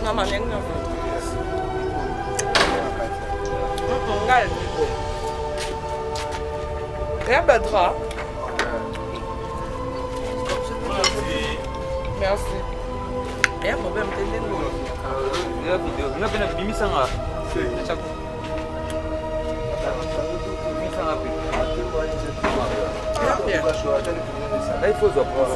Non, mais non. Regarde. Regarde Badra. Merci. Il y a un problème, t'es né nous. Il y a une vidéo. Il y a une Mimi Sanga. Il faut ça pour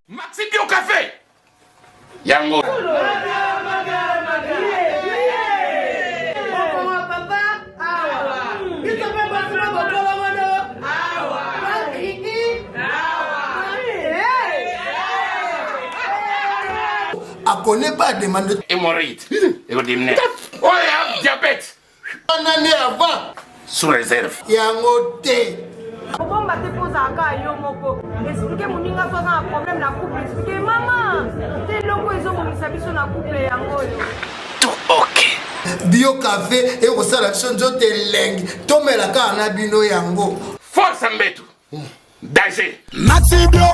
Maxime Bio Café. Yango. On connaît pas demande Hémorroïde. Et vous dites, oh, il y a diabète. une année avant. Sous réserve. Il y a un hôtel. Bon, bah, t'es posé à Gaïo, Moko. Expliquez mon ninga posant un problème dans la couple. Expliquez, maman. T'es logo, ils ont mis sa mission dans la couple. Tout ok. Bio café et au salon de lengue. Tomez la carne à bino yango. Force Mbetu. Danger. Maxi Bio,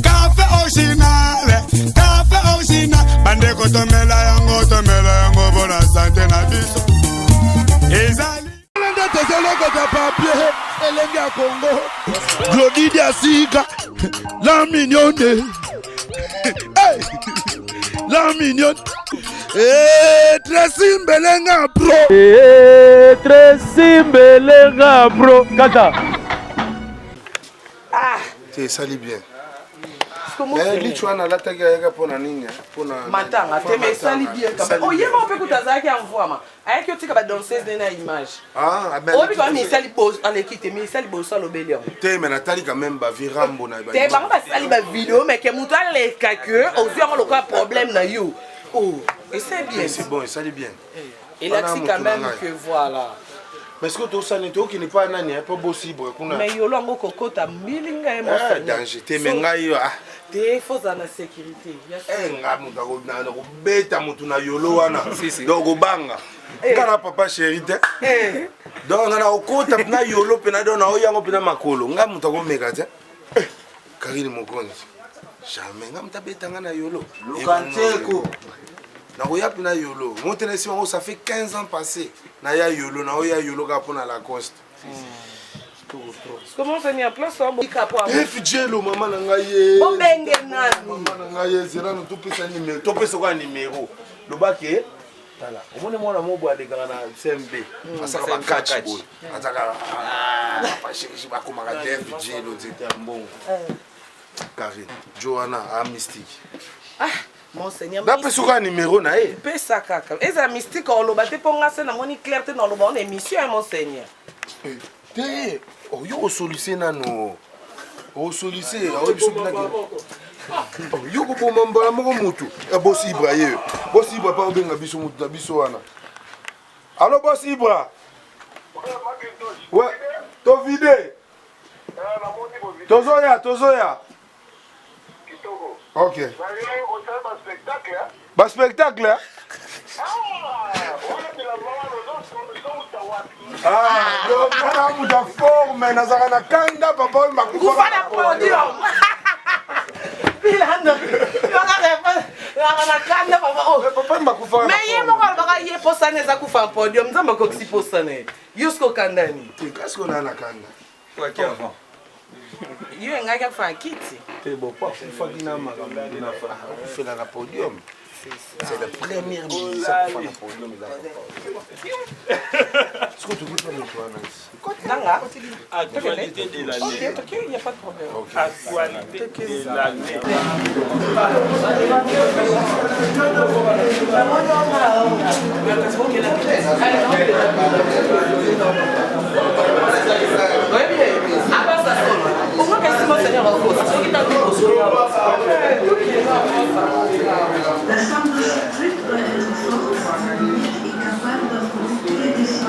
café original. Café original. Bande ko tomela yango pour la santé na biso. Ezali. Papier, Elenga Congo, Glodidia Sika, la mignonne, hey, la mignonne, Tracy Belenga Pro, Tracy Belenga Pro, Kata. Ah, ça lit bien. mais lui tu as la tag avec pour la ligne pour la matanga te mais ça lit bien quand même. Oh yema on peut écouter ça qui envoie ma. Avec que tu ka danseuse na image. Ah ben. Oh puis quand mais ça lit beau en équipe mais ça lit beau ça l'obélion. Te mais Nathalie quand même ba virambo na ba. Te ba pas ça lit ba vidéo mais que mutu les calculs aussi on a problème na you. Oh, et c'est bien. C'est bon, ça lit bien. Et là c'est quand même que voilà. Mais est-ce que tu as un qui n'est pas un année, pas possible. Mais il y a un coco ta milinga et moi. Danger, tu me ngaïo. T'es faux en sécurité. Donc, banga. Kana papa chéri. Donc, on a au côté na yolo penado na oyango pena makolo. Nga mutako mega te. Karine mokonzi. Jamais nga mutabetanga na yolo. Lukanteko. Na oya pena yolo. Montene si on ça fait 15 ans passé. Na ya yolo na oya yolo ka pona la coste. Comment ça n'y a place en capo. Fidjelo maman na ngaye. Bon benge nani. Maman na ngaye zera no topesa numéro. Topesa kwa numéro. Lobake tala. Omone mwana mobo alekanga na CMB. Asaka ba catch boy. Ataka pa chéri ba komaka Fidjelo tete mbongo. Karine, Johanna a mystique. Ah, monseigneur. D'après ce qu'on numéro na e. Pesa kaka. Eza mystique on lo baté ponga se na moni clarté dans le bon émission monseigneur. Te, oh yo solution nano. O solution, o biso na ke. Yo ko bomba mbala moko mutu. E boss Ibra ye. Boss Ibra pa obenga biso mutu na biso wana. Allo boss Ibra. Ouais, to vide. Tozoya. Ok. Ba spectacle. Ah, donc on a une forme, nazara na kanda papa makufa na podium. Pilando. Na kanda papa oh. Papa makufa. Mais yemo ko baka ye posane za kufa podium, nzamba ko si posane. Yusko kandani. Qu'est-ce qu'on a na kanda? Quoi qui avant? Yo ngaka fa kiti. C'est bon pas fa dina makambo na fa. On fait la podium. C'est la première mise à faire la podium là. Est-ce que tu veux faire le toit Nanga. Actualité de l'année. OK, il n'y a pas de problème. Actualité de l'année. La chambre de est capable d'affronter des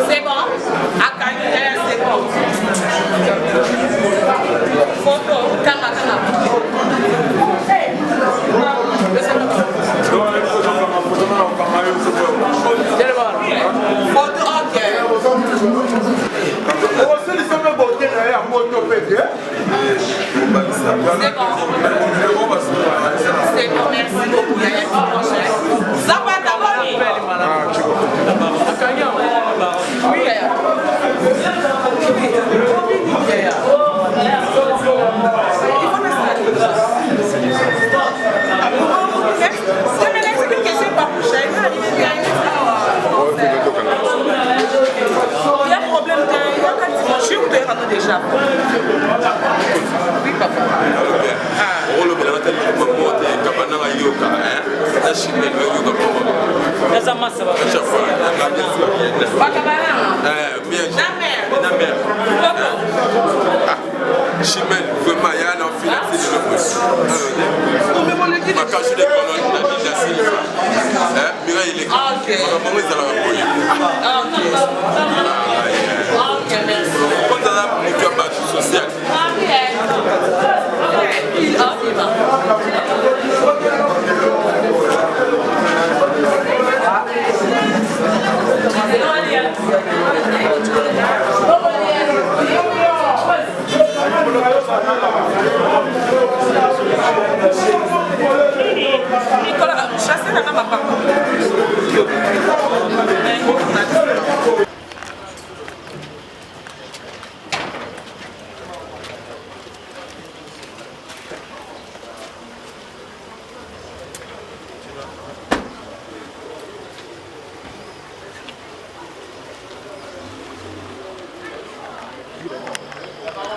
C'est bon? C'est bon. Photo, c'est bon, merci beaucoup. Ça va d'abord. Oui, déjà. Oui, papa. Chimel, vraiment, il y a un enfant qui est de Nicolas, chasser la maman.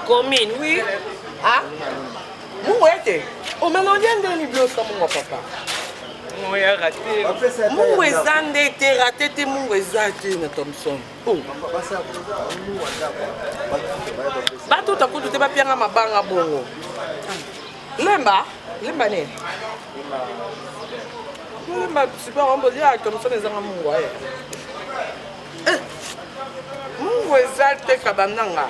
Commune, oui. Ah? Où était? Au mélange de l'iblos comme mon papa. Moi, j'ai raté. Mon voisin était raté, t'es mon voisin, t'es Thompson. Oh. Bah, tout à coup, tu t'es pas bien à ma banque à bongo. Lemba? Lemba, né? Lemba, super, on peut dire comme ça, les gens mon voisin. Mon voisin, t'es kabananga.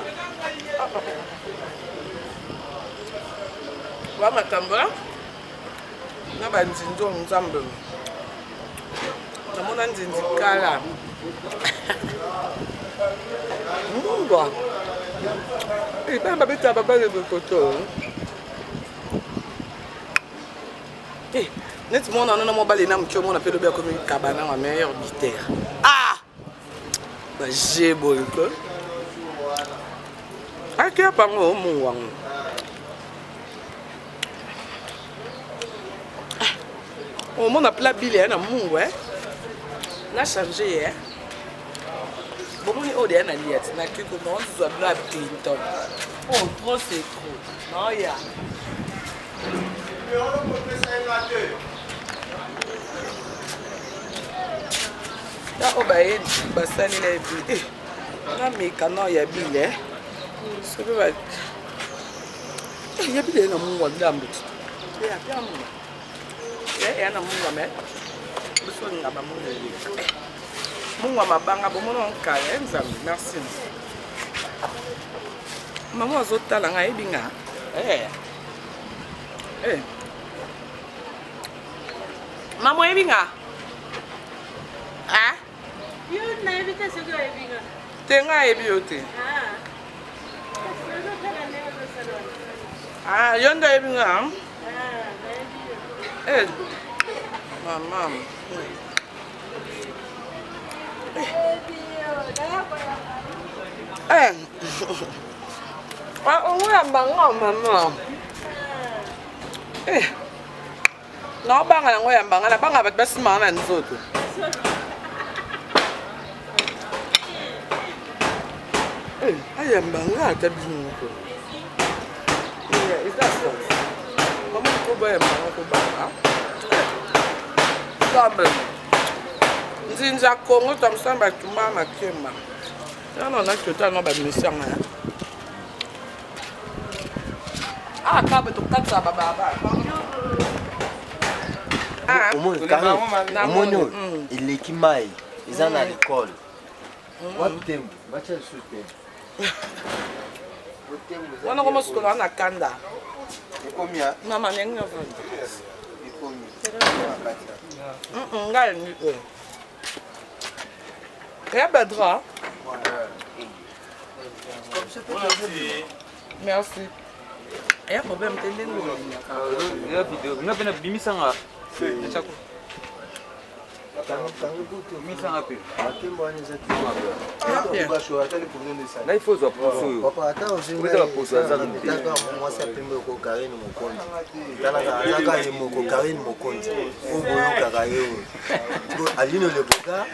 Wa matamba na banzinzo nzambe namona nzinzi kala mungwa bamba beta baba le koto net mona na mo bale na mcho mona pelo bia comme kabana wa meilleur buteur ah ba jebo ko akia pango mungwa. On m'a appelé Billy, on a changé. Bon, on est au dernier liette. On a cru qu'on a Clinton. Oh, trop c'est trop. Non, il y a. Là, on va y aller. On a mis canon, il y a Billy. C'est vrai. Il y a Billy dans mon d'âme. Il y a bien. Ya na munga me. Buso ngaba munga. Mungwa mabanga bomono nkale nzambe merci. Maman azotala nga ebinga. Maman ebinga. Ah? Yo na evite ce que ebinga. Tenga ebiote. Ah, yonda ebinga. Maman. On va maman. Non, banga na ngoya banga na banga bat basima na nzoto. Aya banga ta binuko. Is that so? Mama ko ba ya banga ko banga? Sabe. Nzinza Kongo tamsamba tuma makema. Yana na kyota no ba misanga. Ah, kabe to katsa baba. Omonyo eleki mai eza na l'école. Watembo, bacha sute. Wana como skola na kanda. Ekomia? Mama nengo vo. Ekomia. Ngal ni ko. Ya badra. Merci. Il y a un problème de la vidéo. Nous avons bimi sanga. Là il faut se poser. Papa attends aussi. Vous êtes poser ça. Moi c'est premier ko Karine Mokonzi. Tala ka ye moko Karine Mokonzi. O boyo karayo. Aline le boga.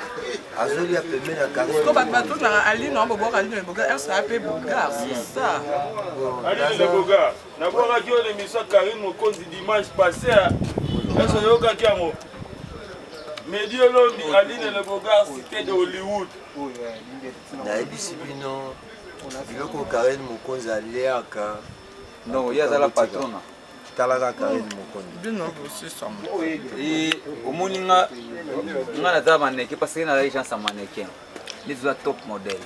Azoli a permis la Karine. Ko bato na Aline on boga Aline le boga. Elle s'appelle boga, c'est ça. Aline le boga. Na kwa radio l'émission Karine Mokonzi dimanche passé. Est-ce que yoka kiamo? Medio Lombi, Aline Le Bogar, cité de Hollywood. Na ebisi bino biloko Karine Mokonzi aliaka. Non, il y a la patronne. Talaka Karine Mokonzi. Bino aussi ça. Et au moninga nga na mannequin parce que na les gens sont mannequin. Les autres top modèle.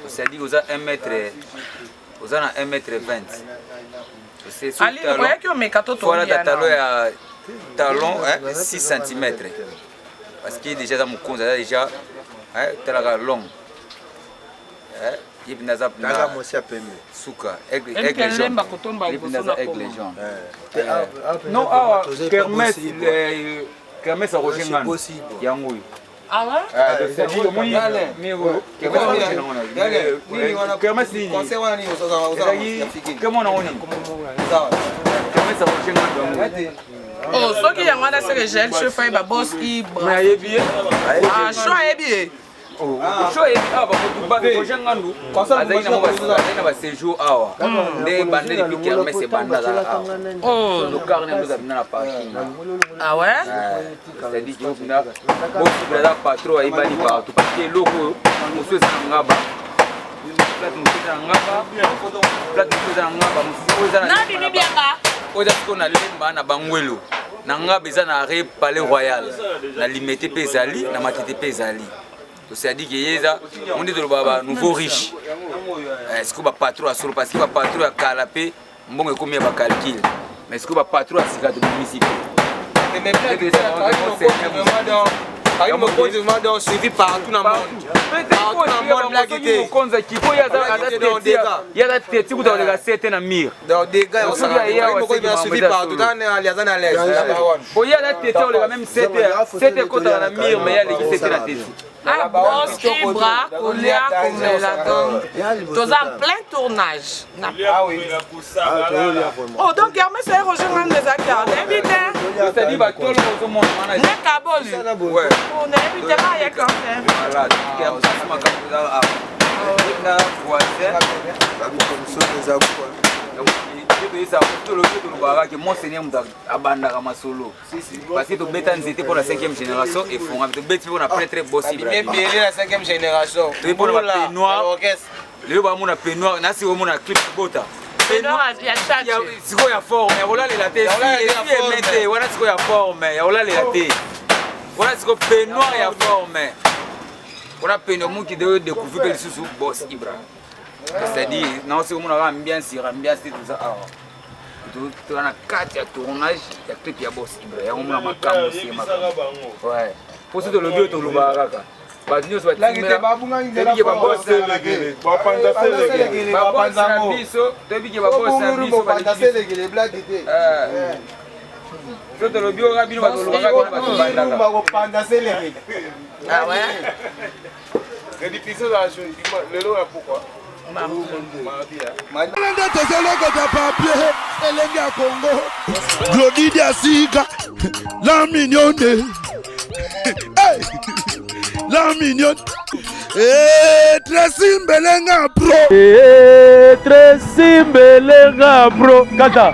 C'est-à-dire vous avez 1 mètre, vous avez 1 mètre 20. C'est Aline, vous voyez que mes cadeaux sont voilà ta talon à talon 6 cm. Parce qu'il est déjà dans mon compte, déjà talon long. Il y a des souka, aigle jaune. Non, kermesse, kermesse à Rogengan. Yangoui. Ah ouais? C'est-à-dire, moi, kermesse, comment on a oh, ce qui est en train de se gel, je fais ma bosse qui bras. Ah, choix est bien. Oh, choix est bien. Ah, bah, pour gens nous, azaina ba séjour awa. Des bandes depuis kermesse et bandes là. Oh, le carnet nous a mis na parking. Ah ouais? C'est-à-dire que nous na beaucoup de la patron et bani partout parce que logo monsieur Zangaba. Na bini bien ka. Oza ko na lemba na bangwelo na ngaba eza na re palais royal na limité pezali na matete pezali to c'est dit que yeza on dit de baba nouveau riche est-ce que ba patron asolo parce que ba patron ya kalapé mbongo combien ba calcul mais est-ce que ba patron asika de municipal mais Karine Mokonzi vraiment suivi partout dans le monde. Partout dans le monde là qui était. Il y a la tête qui doit les c'était na mire. Donc des gars on s'est suivi partout dans Aliazan à l'aise. Bon il y a la tête on les même c'était côté na mire mais il y a les c'était la tête. Ah, boss qui bras colia comme la donne. Tous en plein tournage. Ah oui. Oh donc Hermès c'est Roger Man des acteurs. Invité. C'est-à-dire bah tout le monde on a. Ne cabolu. Ouais. On est invité là il y a quand même. Voilà, Hermès ma capitale à. Na voisin. Que Monseigneur abandaka masolo parce que tobeta nzete pour la 5e génération et font tobeti pour na prêtre possible bien la 5e génération pour la peignoir le ba mona peignoir na si mona clip bota peignoir ya chat siko ya forme ya olala la tête et mete wana siko ya forme ya olala la tête wana siko peignoir ya forme On a peine au qui de découvrir le sous boss Ibra. C'est-à-dire, non, c'est comme on a ambiance, tout ça. Tu as un 4 tournage, il y a tout qui a boss Ibra. Il y a un macam aussi. Ouais. Pour ce que le bio, tu le vois. Badinho soit là, il est pas boss. Ah ouais? Rédification de la chose, le lot est pourquoi? Glodidia Sika, la mignonne, la mignonne, très simbelenga pro, très simbelenga pro, kata.